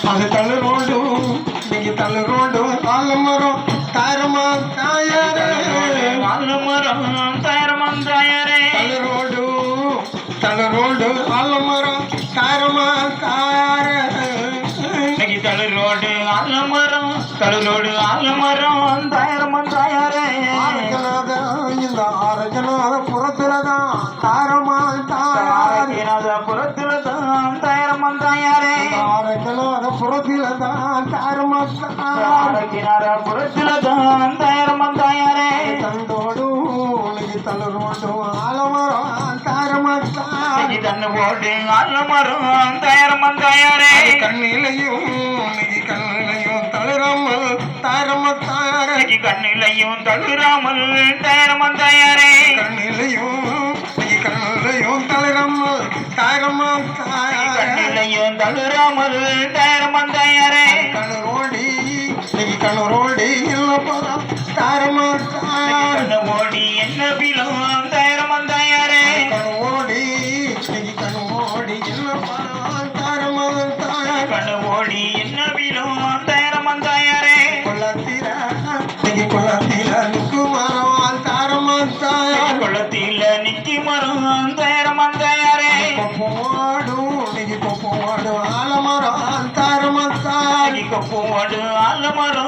அது தள்ளு ரோடு நீங்க தள்ளு ரோடு ஆலமரம் தாரமா தாயாரே ஆலமரம் தாரமா தாயாரே தள்ளு ரோடு ஆலமரம் தாரமா தாயாரே தள்ளு ரோடு ஆலமரம் தாரமா தாயாரே இந்த ஆரஞ்சநாத புறத்துலதான் தாரமா தாயாரே புறத்துலதான் தாரமா தாயாரே ஆரஞ்சநாத புறத்திலதான் தாரமா புறத்துலதான் தாரமா தாயாரே தண்டோடு தள்ளு ரோடு ஆலமரம் தாரமா தன்னு போடு ஆலமரம் தாரமா தாயாரே கண்ணிலையும் தளராமல் தாரமா தாயாரே கண்ணிலையும் தளராமல் தாரமா தாயாரே கண்ணிலையும் தளராமல் தாரமா தாயாரே கண்ணிலையும் தளராமல் தாரமா தாயாரே கண்ணோடி இல்ல போதும் தாரமா தாயாரே கண்ணோடி என்ன பிலம் தாரமா தாயாரே கண்ணோடி இல்ல போதும் தாரமா தாயாரே கண்ணோடி என்ன பிலம் தாரமா தாயாரே குளத்தில நிற்குமரம் தாரமா தாயாரே குளத்தில நிற்குமரம் தாரமா தாயாரே கொப்போடு ஆலமரம் தாரமா தாயாரே கொப்போடு ஆலமரம்